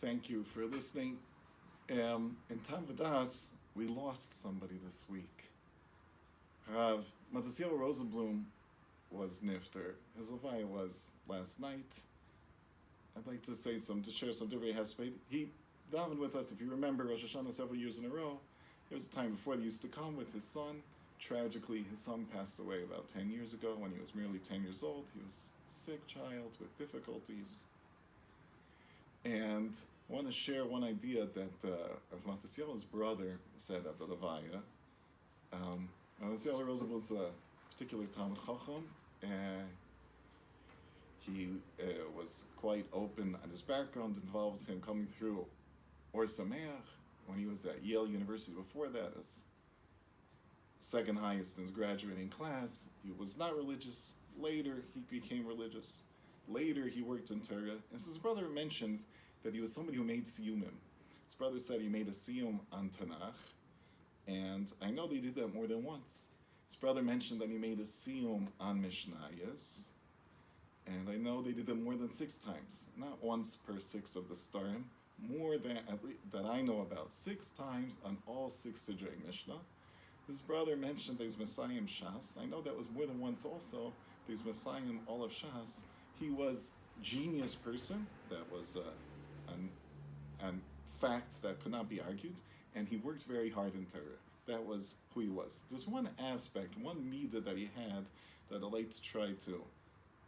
Thank you for listening. In Tam Vadas, we lost somebody this week. Harav Matisyahu Rozenblum was nifter. His levaya was last night. I'd like to share some divrei Hesped. He davened with us, if you remember, Rosh Hashanah several years in a row. There was a time before they used to come with his son. Tragically, his son passed away about 10 years ago when he was merely 10 years old. He was a sick child with difficulties. And I want to share one idea that Harav Matisyahu's brother said at the Levaya. Matisyahu Rozenblum was a particular Talmud Chacham. He was quite open on his background, involved him coming through Or Sameach when he was at Yale University before that as second highest in his graduating class. He was not religious. Later, he became religious. Later, he worked in Torah. And his brother mentioned that he was somebody who made siyumim. His brother said he made a siyum on Tanakh, and I know they did that more than once. His brother mentioned that he made a siyum on Mishnayos, and I know they did it more than 6 times. Not once per 6 of the starim, more than, at least, that I know about, 6 times on all 6 Sidrei Mishnah. His brother mentioned there's Messiah Shas. I know that was more than once also. There's Messiah all of Shas. He was genius person. That was a fact that could not be argued. And he worked very hard in Torah. That was who he was. There's one aspect, one midah that he had that I'd like to try to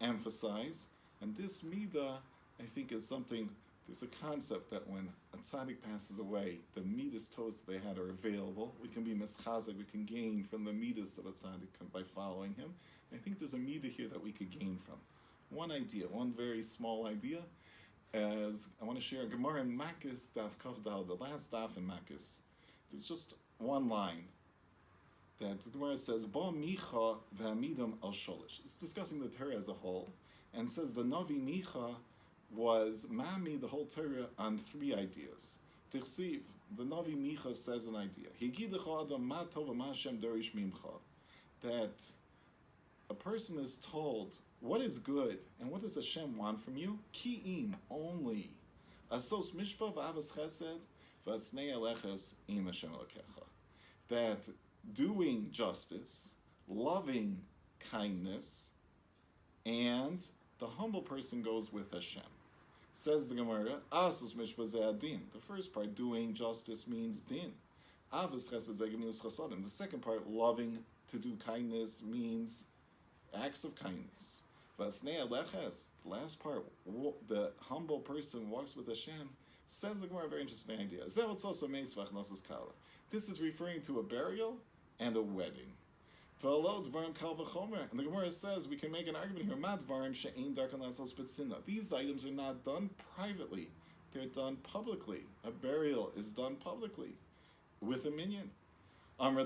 emphasize. And this midah, I think, is something. There's a concept that when a tzaddik passes away, the midas toes that they had are available. We can be mischazik, we can gain from the midas of a tzaddik by following him. I think there's a midah here that we could gain from. One idea, one very small idea, as I want to share a Gemara in Makis, Daf Kavdal, the last Daf in Makis. There's just one line that the Gemara says, Ba micha v'amidam al sholish. It's discussing the Torah as a whole, and says the Navi Micha was mami the whole Torah on 3 ideas. Tichsiv, the Navi Micha says an idea. Higidecha adam ma tov ma Hashem dorish mimcha. That a person is told what is good and what does Hashem want from you. Ki'im, only. Asos mishpa v'avas chesed v'atznei aleches im Hashem elokecha. That doing justice, loving kindness, and the humble person goes with Hashem. Says the Gemara, Asos mishpa zeh din. The first part, doing justice, means din. Avos chesed zeh gemilas chasadim. The second part, loving to do kindness, means acts of kindness. Vasnei aleches, the last part, the humble person walks with Hashem. Says the Gemara, a very interesting idea. This is referring to a burial and a wedding. And the Gemara says we can make an argument here. These items are not done privately; they're done publicly. A burial is done publicly with a minyan. And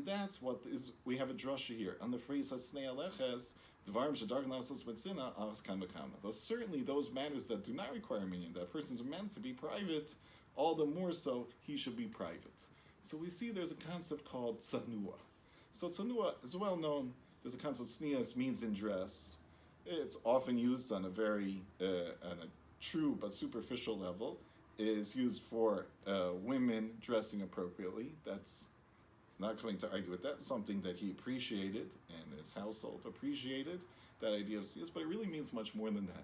that's what is. We have a drasha here on the phrase "Hasnei aleches." But certainly those matters that do not require a minyan, that persons are meant to be private, all the more so he should be private. So we see there's a concept called tsanua. So tsanua is well known. There's a concept, tznius means in dress. It's often used on a very, on a true but superficial level. It is used for women dressing appropriately. That's not going to argue with that. Something that he appreciated and his household appreciated, that idea of tznius, but it really means much more than that.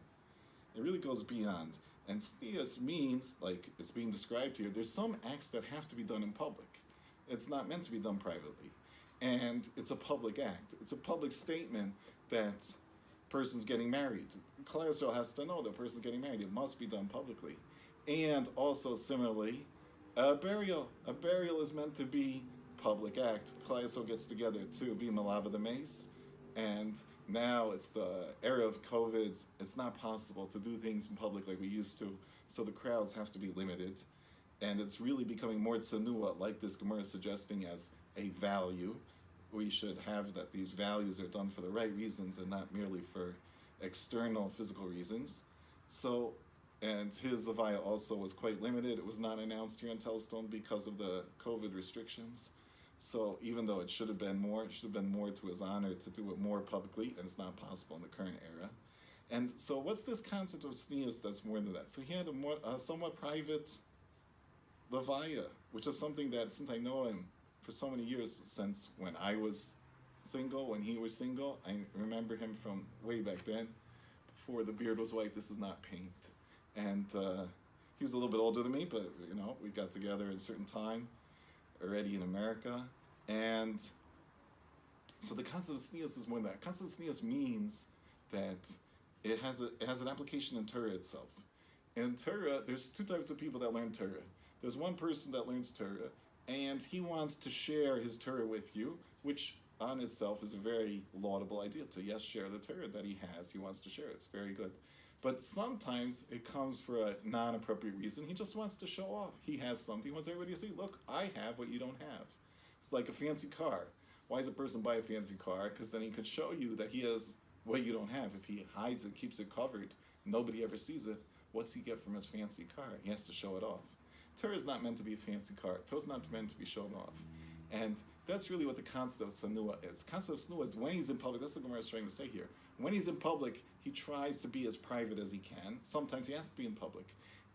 It really goes beyond. And tznius means, like it's being described here, there's some acts that have to be done in public. It's not meant to be done privately. And it's a public act. It's a public statement that person's getting married. Klal Yisrael has to know that person's getting married. It must be done publicly. And also, similarly, a burial. A burial is meant to be public act. Klal Yisrael gets together to be malava the mace. And now it's the era of COVID. It's not possible to do things in public like we used to. So the crowds have to be limited. And it's really becoming more tsanua, like this Gemara is suggesting, as a value. We should have that these values are done for the right reasons and not merely for external physical reasons. So, and his Levaya also was quite limited. It was not announced here in Telstone because of the COVID restrictions. So even though it should have been more to his honor to do it more publicly, and it's not possible in the current era. And so, what's this concept of sneas that's more than that? So he had a somewhat private levaya, which is something that, since I know him for so many years, since when I was single, when he was single, I remember him from way back then, before the beard was white. This is not paint, and he was a little bit older than me, but we got together at a certain time already in America, and so the concept of sneas is more than that. Concept of sneas means that it has an application in Torah itself. In Torah, there's two types of people that learn Torah. There's one person that learns Torah, and he wants to share his Torah with you, which on itself is a very laudable idea to, yes, share the Torah that he has. He wants to share it. It's very good. But sometimes it comes for a non-appropriate reason. He just wants to show off. He has something. He wants everybody to see, look, I have what you don't have. It's like a fancy car. Why does a person buy a fancy car? Because then he could show you that he has what you don't have. If he hides it, keeps it covered, nobody ever sees it, what's he get from his fancy car? He has to show it off. Torah is not meant to be a fancy car. Torah is not meant to be shown off. And that's really what the concept of sanua is. The concept of sanua is when he's in public, that's what Gemara is trying to say here. When he's in public, he tries to be as private as he can. Sometimes he has to be in public.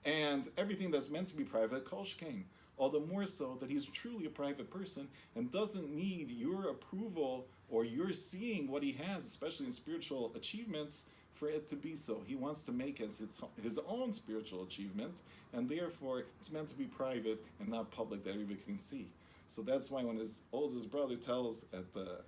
And everything that's meant to be private, kol shkein. All the more so that he's truly a private person and doesn't need your approval or your seeing what he has, especially in spiritual achievements, for it to be so. He wants to make as his own spiritual achievement, and therefore it's meant to be private and not public that everybody can see. So that's why when his oldest brother tells at the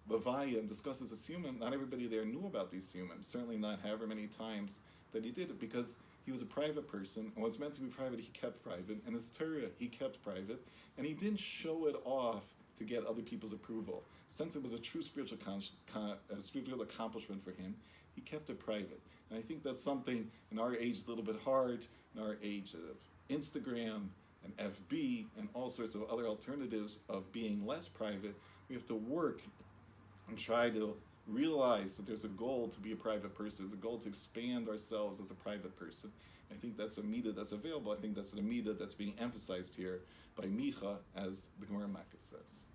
Levaya and discusses his human, not everybody there knew about these human, certainly not however many times that he did it, because he was a private person, and what's meant to be private, he kept private, and his Torah, he kept private, and he didn't show it off to get other people's approval. Since it was a true spiritual accomplishment for him, he kept it private. And I think that's something in our age is a little bit hard, in our age of Instagram and FB and all sorts of other alternatives of being less private. We have to work and try to realize that there's a goal to be a private person. There's a goal to expand ourselves as a private person. I think that's a midah that's available. I think that's a midah that's being emphasized here by Micha, as the Gemara Makkah says.